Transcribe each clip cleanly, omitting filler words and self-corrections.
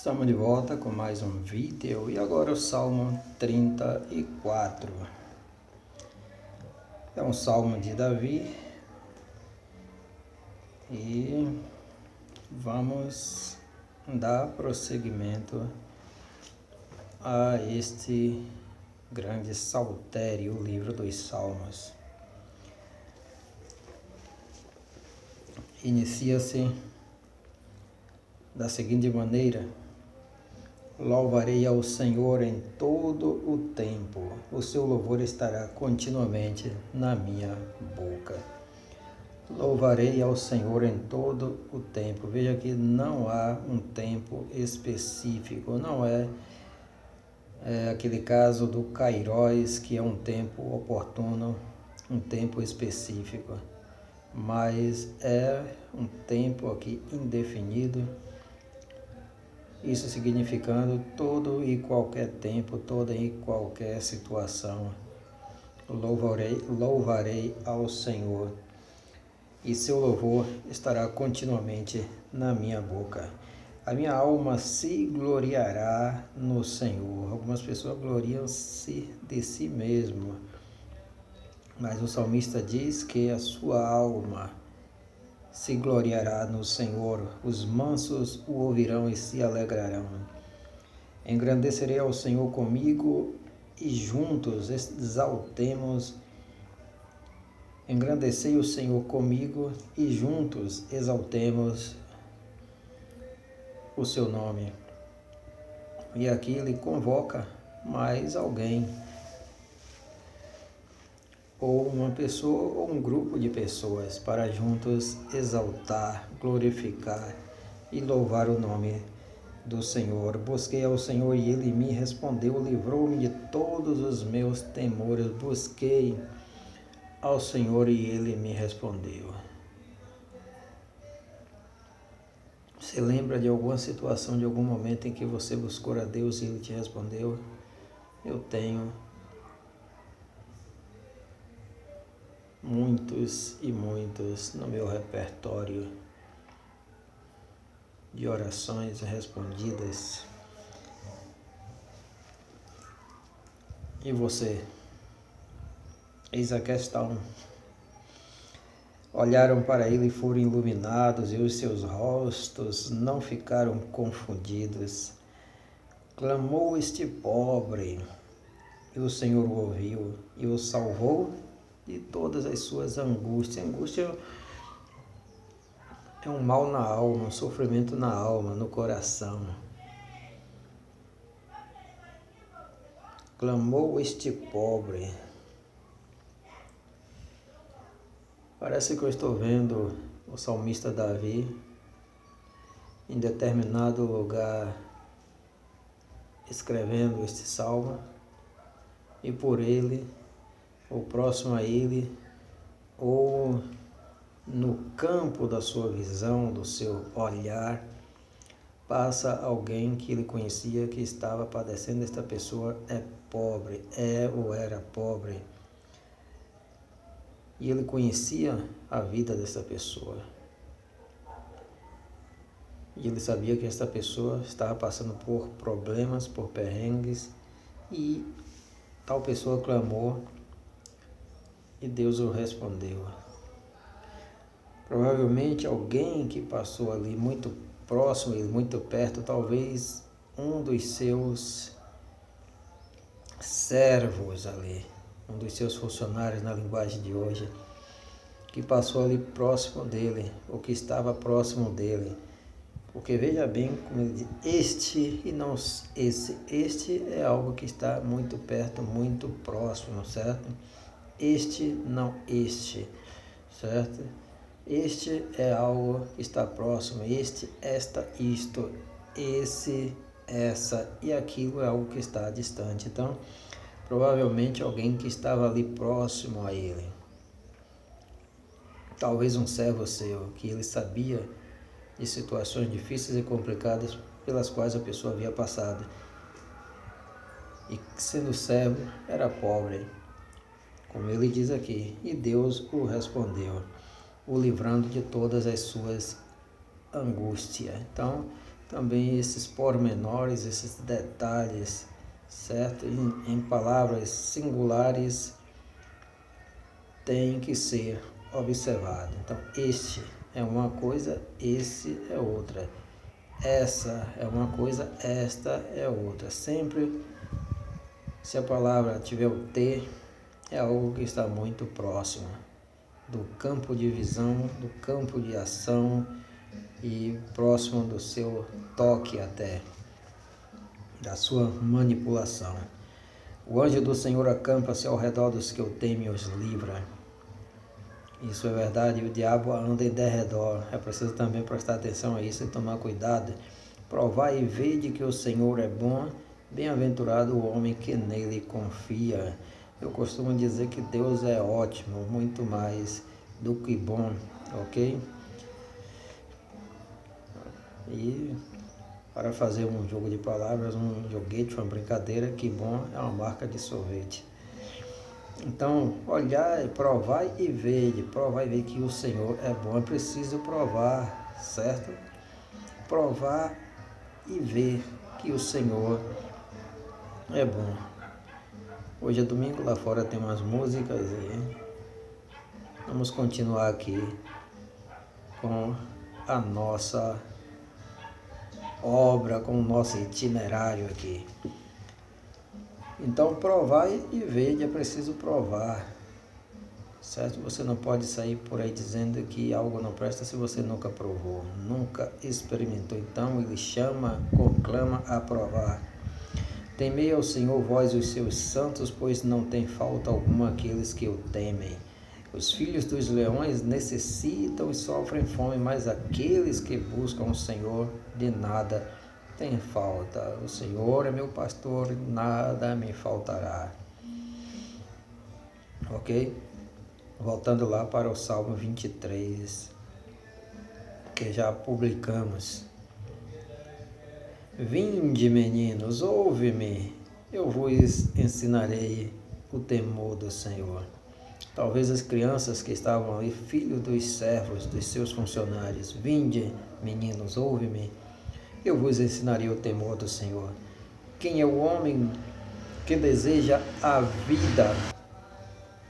Estamos de volta com mais um vídeo e agora o Salmo 34. É um salmo de Davi e vamos dar prosseguimento a este grande saltério, o livro dos Salmos. Inicia-se da seguinte maneira: louvarei ao Senhor em todo o tempo, o seu louvor estará continuamente na minha boca. Louvarei ao Senhor em todo o tempo. Veja que não há um tempo específico, não é aquele caso do Kairos, que é um tempo oportuno, um tempo específico, mas é um tempo aqui indefinido. Isso significando todo e qualquer tempo, toda e qualquer situação. Louvarei ao Senhor, e seu louvor estará continuamente na minha boca. A minha alma se gloriará no Senhor. Algumas pessoas gloriam-se de si mesmo, mas o salmista diz que a sua alma se gloriará no Senhor, os mansos o ouvirão e se alegrarão. Engrandecerei ao Senhor comigo e juntos exaltemos. Engrandecei o Senhor comigo e juntos exaltemos o seu nome. E aqui ele convoca mais alguém, ou uma pessoa ou um grupo de pessoas, para juntos exaltar, glorificar e louvar o nome do Senhor. Busquei ao Senhor e Ele me respondeu, livrou-me de todos os meus temores. Busquei ao Senhor e Ele me respondeu. Você lembra de alguma situação, de algum momento em que você buscou a Deus e Ele te respondeu? Eu tenho muitos e muitos no meu repertório de orações respondidas. E você? Eis a questão. Olharam para ele e foram iluminados, e os seus rostos não ficaram confundidos. Clamou este pobre, e o Senhor o ouviu, e o salvou de todas as suas angústias. Angústia é um mal na alma, um sofrimento na alma, no coração. Clamou este pobre. Parece que eu estou vendo o salmista Davi em determinado lugar escrevendo este salmo, e por ele, ou próximo a ele, ou no campo da sua visão, do seu olhar, passa alguém que ele conhecia que estava padecendo. Esta pessoa é pobre, é ou era pobre. E ele conhecia a vida dessa pessoa. E ele sabia que esta pessoa estava passando por problemas, por perrengues, e tal pessoa clamou e Deus o respondeu. Provavelmente alguém que passou ali muito próximo e muito perto, talvez um dos seus servos ali, um dos seus funcionários na linguagem de hoje, que passou ali próximo dele, ou que estava próximo dele. Porque veja bem como ele diz, este e não esse. Este é algo que está muito perto, muito próximo, certo? Este, não este, certo? Este é algo que está próximo, este, esta, isto, esse, essa e aquilo é algo que está distante. Então, provavelmente alguém que estava ali próximo a ele. Talvez um servo seu, que ele sabia de situações difíceis e complicadas pelas quais a pessoa havia passado. E sendo servo, era pobre, como ele diz aqui, e Deus o respondeu, o livrando de todas as suas angústias. Então, também esses pormenores, esses detalhes, certo? Em palavras singulares tem que ser observado. Então, este é uma coisa, esse é outra. Essa é uma coisa, esta é outra. Sempre, se a palavra tiver o T, é algo que está muito próximo do campo de visão, do campo de ação e próximo do seu toque até, da sua manipulação. O anjo do Senhor acampa-se ao redor dos que o temem e os livra. Isso é verdade, e o diabo anda em derredor. É preciso também prestar atenção a isso e tomar cuidado. Provai e vede que o Senhor é bom, bem-aventurado o homem que nele confia. Eu costumo dizer que Deus é ótimo, muito mais do que bom, ok? E para fazer um jogo de palavras, um joguete, uma brincadeira, que bom é uma marca de sorvete. Então, olhar, provar e ver que o Senhor é bom. É preciso provar, certo? Provar e ver que o Senhor é bom. Hoje é domingo, lá fora tem umas músicas e vamos continuar aqui com a nossa obra, com o nosso itinerário aqui. Então, provar e ver, é preciso provar, certo? Você não pode sair por aí dizendo que algo não presta se você nunca provou, nunca experimentou. Então, ele chama, conclama a provar. Temei ao Senhor, vós os seus santos, pois não tem falta alguma aqueles que o temem. Os filhos dos leões necessitam e sofrem fome, mas aqueles que buscam o Senhor de nada tem falta. O Senhor é meu pastor, nada me faltará. Ok? Voltando lá para o Salmo 23, que já publicamos. Vinde, meninos, ouve-me, eu vos ensinarei o temor do Senhor. Talvez as crianças que estavam ali, filhos dos servos, dos seus funcionários. Vinde, meninos, ouve-me, eu vos ensinarei o temor do Senhor. Quem é o homem que deseja a vida?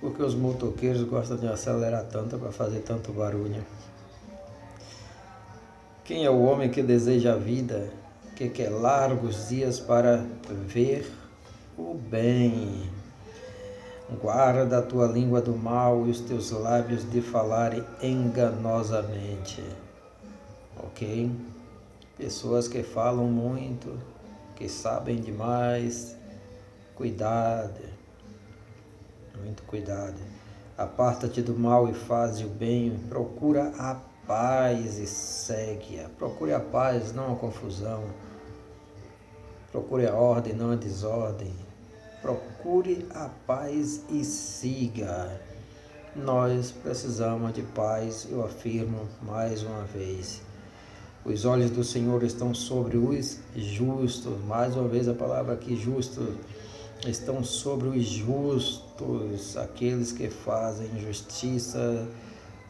Porque os motoqueiros gostam de acelerar tanto para fazer tanto barulho. Quem é o homem que deseja a vida, que quer largos dias para ver o bem? Guarda a tua língua do mal e os teus lábios de falarem enganosamente. Ok? Pessoas que falam muito, que sabem demais, cuidado, muito cuidado. Aparta-te do mal e faze o bem, procura a paz e segue-a. Procure a paz, não a confusão. Procure a ordem, não a desordem. Procure a paz e siga. Nós precisamos de paz, eu afirmo mais uma vez. Os olhos do Senhor estão sobre os justos. Mais uma vez a palavra aqui, justo. Estão sobre os justos, aqueles que fazem justiça,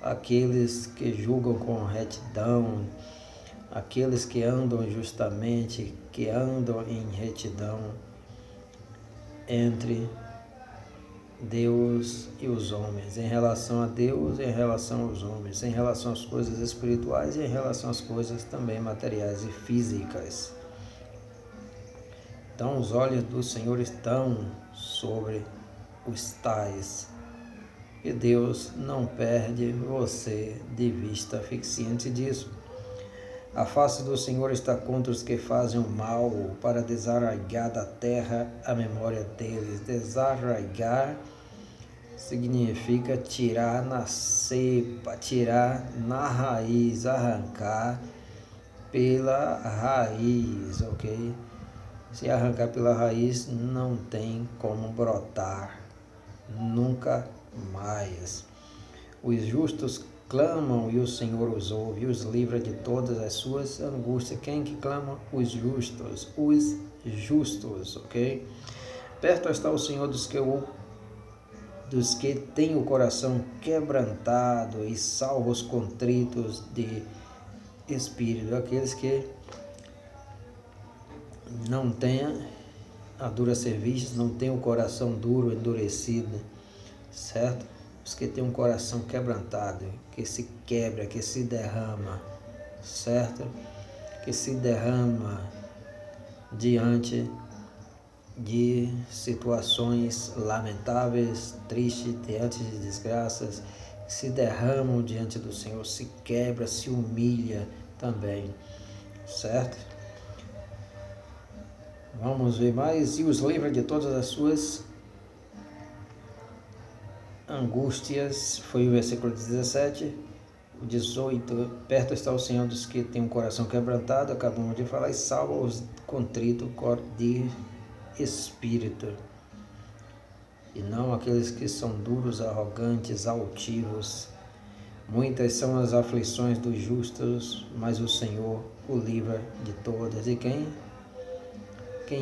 aqueles que julgam com retidão, aqueles que andam justamente, que andam em retidão entre Deus e os homens, em relação a Deus e em relação aos homens, em relação às coisas espirituais e em relação às coisas também materiais e físicas. Então, os olhos do Senhor estão sobre os tais, e Deus não perde você de vista, fique ciente disso. A face do Senhor está contra os que fazem o mal, para desarraigar da terra a memória deles. Desarraigar significa tirar na cepa, tirar na raiz, arrancar pela raiz, ok? Se arrancar pela raiz, não tem como brotar, nunca mais. Os justos clamam e o Senhor os ouve e os livra de todas as suas angústias. Quem que clama? Os justos, ok? Perto está o Senhor dos que têm o coração quebrantado e salva os contritos de espírito, aqueles que não tenha a dura serviço, não tenha o coração duro, endurecido, certo? Os que têm um coração quebrantado, que se quebra, que se derrama, certo? Que se derrama diante de situações lamentáveis, tristes, diante de desgraças, se derramam diante do Senhor, se quebra, se humilha também, certo? Vamos ver mais. E os livra de todas as suas angústias, foi o versículo 17. O 18, perto está o Senhor dos que têm um coração quebrantado, acabamos de falar, e salva os contritos de espírito, e não aqueles que são duros, arrogantes, altivos. Muitas são as aflições dos justos, mas o Senhor o livra de todas. E quem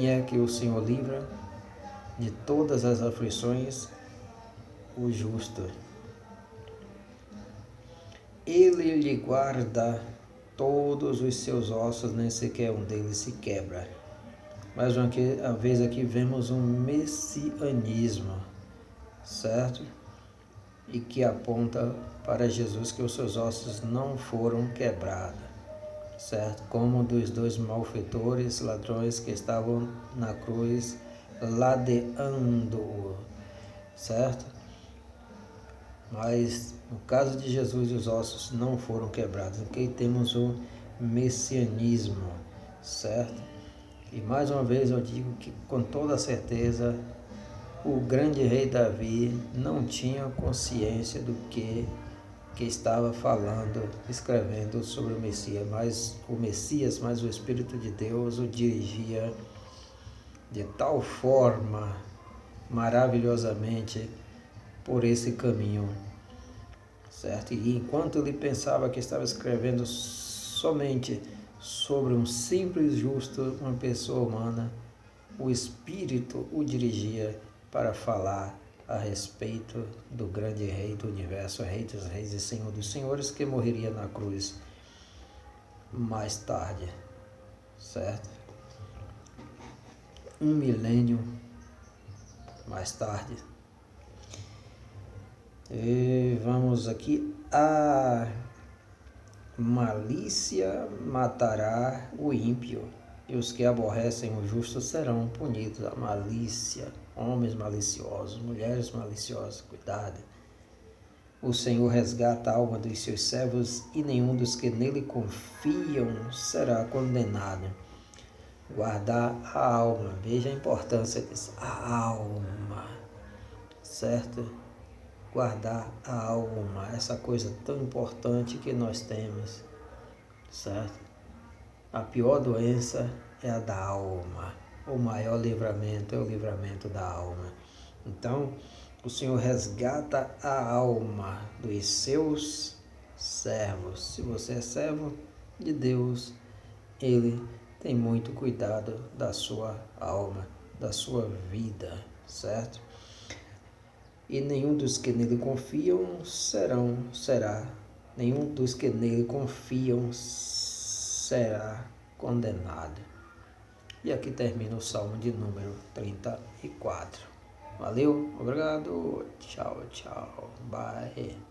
é que o Senhor livra de todas as aflições? O justo. Ele lhe guarda todos os seus ossos, nem sequer um deles se quebra. Mais uma vez aqui vemos um messianismo, certo? E que aponta para Jesus, que os seus ossos não foram quebrados, certo? Como dos dois malfeitores, ladrões que estavam na cruz ladeando-o, certo? Mas no caso de Jesus, os ossos não foram quebrados. Aqui temos o messianismo, certo? E mais uma vez eu digo que com toda certeza o grande rei Davi não tinha consciência do que estava falando, escrevendo sobre o Messias, mas o Espírito de Deus o dirigia de tal forma, maravilhosamente, por esse caminho, certo? E enquanto ele pensava que estava escrevendo somente sobre um simples justo, uma pessoa humana, o Espírito o dirigia para falar a respeito do grande Rei do Universo, Rei dos Reis e Senhor dos Senhores, que morreria na cruz mais tarde, certo? 1 milênio mais tarde. E vamos aqui. A malícia matará o ímpio, e os que aborrecem o justo serão punidos. A malícia, homens maliciosos, mulheres maliciosas, cuidado. O Senhor resgata a alma dos seus servos, e nenhum dos que nele confiam será condenado. Guardar a alma, veja a importância disso, a alma, certo? Guardar a alma, essa coisa tão importante que nós temos, certo? A pior doença é a da alma, o maior livramento é o livramento da alma. Então, o Senhor resgata a alma dos seus servos. Se você é servo de Deus, Ele tem muito cuidado da sua alma, da sua vida, certo? E nenhum dos que nele confiam nenhum dos que nele confiam será condenado. E aqui termina o Salmo de número 34. Valeu, obrigado, tchau, bye.